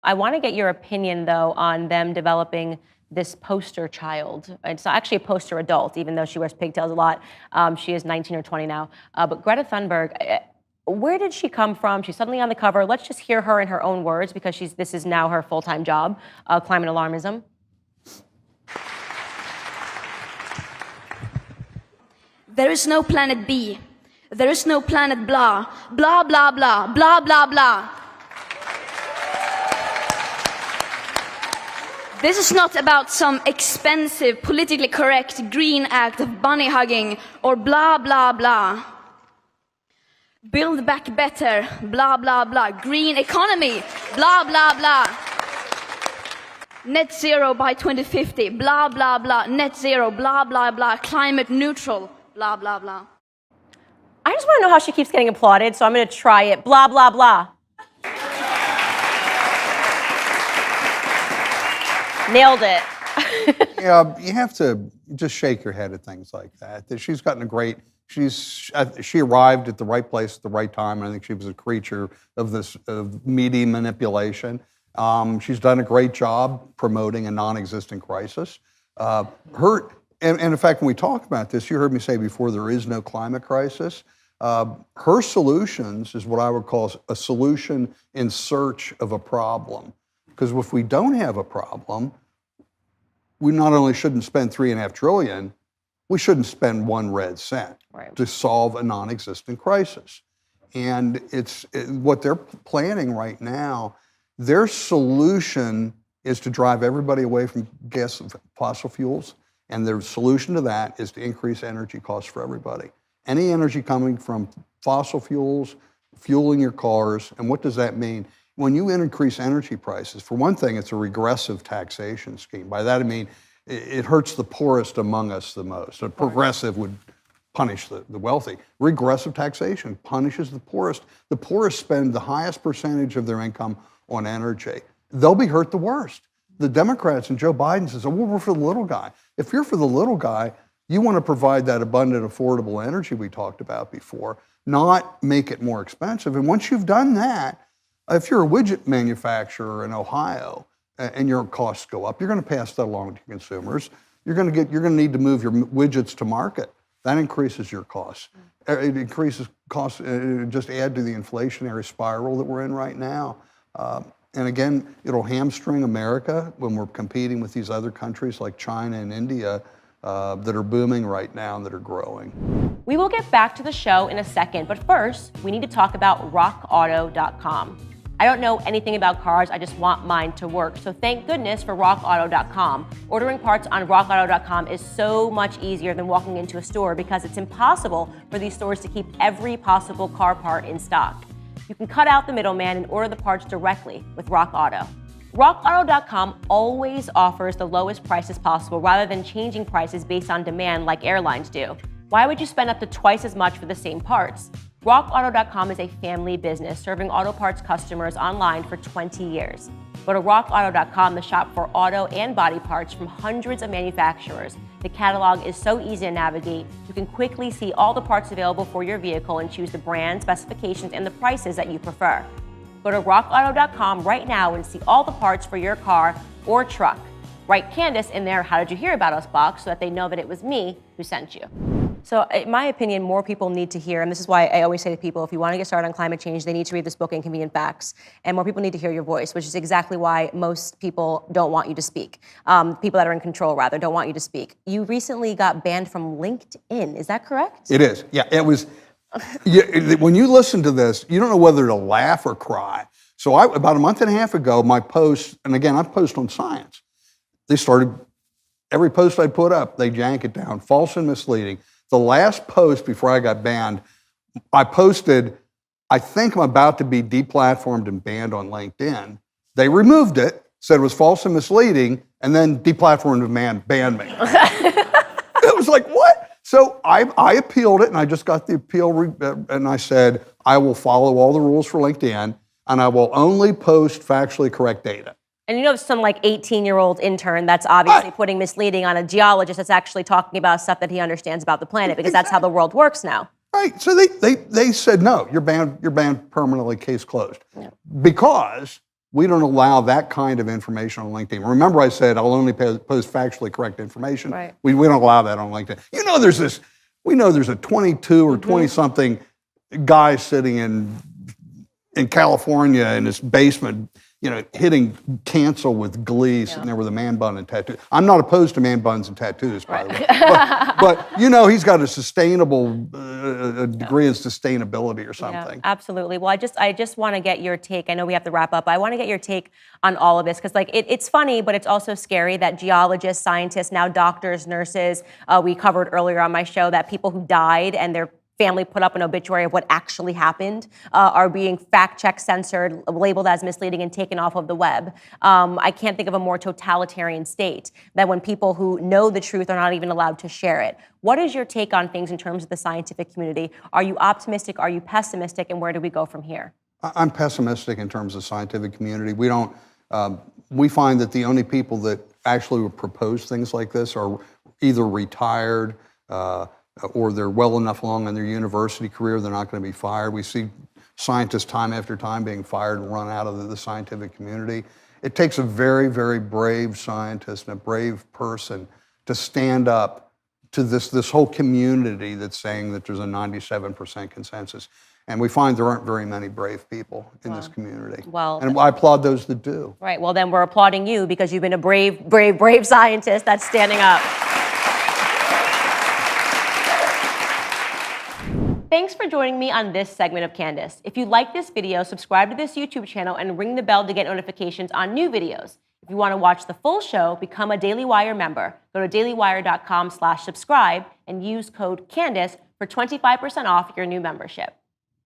I want to get your opinion, though, on them developing this poster child. It's actually a poster adult, even though she wears pigtails a lot. She is 19 or 20 now. But Greta Thunberg, where did she come from? She's suddenly on the cover. Let's just hear her in her own words, because this is now her full-time job, climate alarmism. There is no planet B. There is no planet blah. Blah, blah, blah. Blah, blah, blah. This is not about some expensive, politically correct green act of bunny hugging or blah, blah, blah. Build back better, blah, blah, blah. Green economy, blah, blah, blah. Net zero by 2050, blah, blah, blah. Net zero, blah, blah, blah. Climate neutral, blah, blah, blah. I just want to know how she keeps getting applauded, so I'm going to try it. Blah, blah, blah. Nailed it. Yeah, you have to just shake your head at things like that. That she's gotten a great. She arrived at the right place at the right time. And I think she was a creature of this media manipulation. She's done a great job promoting a non-existent crisis. And in fact, when we talk about this, you heard me say before, there is no climate crisis. Her solutions is what I would call a solution in search of a problem. Because if we don't have a problem, we not only shouldn't spend $3.5 trillion, we shouldn't spend 1 red cent to solve a non-existent crisis. And what they're planning right now, their solution is to drive everybody away from fossil fuels. And their solution to that is to increase energy costs for everybody. Any energy coming from fossil fuels, fueling your cars, and what does that mean? When you increase energy prices, for one thing, it's a regressive taxation scheme. By that I mean it hurts the poorest among us the most. A progressive would punish the wealthy. Regressive taxation punishes the poorest. The poorest spend the highest percentage of their income on energy. They'll be hurt the worst. The Democrats and Joe Biden says, oh, well, we're for the little guy. If you're for the little guy, you want to provide that abundant, affordable energy we talked about before, not make it more expensive. And once you've done that, if you're a widget manufacturer in Ohio and your costs go up, you're going to pass that along to consumers. You're going to need to move your widgets to market. That increases your costs. It increases costs, just add to the inflationary spiral that we're in right now. And again, it'll hamstring America when we're competing with these other countries like China and India that are booming right now and that are growing. We will get back to the show in a second, but first, we need to talk about rockauto.com. I don't know anything about cars, I just want mine to work. So thank goodness for rockauto.com. Ordering parts on rockauto.com is so much easier than walking into a store because it's impossible for these stores to keep every possible car part in stock. You can cut out the middleman and order the parts directly with Rock Auto. RockAuto.com always offers the lowest prices possible rather than changing prices based on demand like airlines do. Why would you spend up to twice as much for the same parts? RockAuto.com is a family business serving auto parts customers online for 20 years. Go to RockAuto.com, the shop for auto and body parts from hundreds of manufacturers. The catalog is so easy to navigate. You can quickly see all the parts available for your vehicle and choose the brand, specifications, and the prices that you prefer. Go to rockauto.com right now and see all the parts for your car or truck. Write Candace in their How Did You Hear About Us box so that they know that it was me who sent you. So in my opinion, more people need to hear, and this is why I always say to people, if you want to get started on climate change, they need to read this book, Inconvenient Facts. And more people need to hear your voice, which is exactly why most people don't want you to speak. People that are in control, rather, don't want you to speak. You recently got banned from LinkedIn. Is that correct? It is. Yeah, it was. When you listen to this, you don't know whether to laugh or cry. So about a month and a half ago, my post, and again, I post on science. They started, every post I put up, they yank it down, false and misleading. The last post before I got banned, I posted, I think I'm about to be deplatformed and banned on LinkedIn. They removed it, said it was false and misleading, and then deplatformed and banned me. It was like, what? So I appealed it, and I just got the appeal, and I said, I will follow all the rules for LinkedIn, and I will only post factually correct data. And you know, some like 18-year-old intern that's obviously putting misleading on a geologist that's actually talking about stuff that he understands about the planet, because that's how the world works now. Right. So they said, no, you're banned permanently, case closed. Yeah. Because We don't allow that kind of information on LinkedIn. Remember I said I'll only post factually correct information? Right. We don't allow that on LinkedIn. We know there's a 22 or 20-something guy sitting in California in his basement, hitting cancel with glee, sitting there with a man bun and tattoo. I'm not opposed to man buns and tattoos, by the way. But he's got a sustainable degree of sustainability or something. Yeah, absolutely. Well, I just want to get your take. I know we have to wrap up. But I want to get your take on all of this because, it's funny, but it's also scary that geologists, scientists, now doctors, nurses. We covered earlier on my show that people who died and their family put up an obituary of what actually happened are being fact-checked, censored, labeled as misleading, and taken off of the web. I can't think of a more totalitarian state than when people who know the truth are not even allowed to share it. What is your take on things in terms of the scientific community? Are you optimistic? Are you pessimistic? And where do we go from here? I'm pessimistic in terms of scientific community. We find that the only people that actually would propose things like this are either retired, or they're well enough along in their university career, they're not going to be fired. We see scientists time after time being fired and run out of the scientific community. It takes a very, very brave scientist and a brave person to stand up to this whole community that's saying that there's a 97% consensus. And we find there aren't very many brave people in this community. Well, and I applaud those that do. Right. Well, then we're applauding you because you've been a brave, brave, brave scientist that's standing up. Thanks for joining me on this segment of Candace. If you like this video, subscribe to this YouTube channel and ring the bell to get notifications on new videos. If you want to watch the full show, become a Daily Wire member. Go to dailywire.com/subscribe and use code Candace for 25% off your new membership.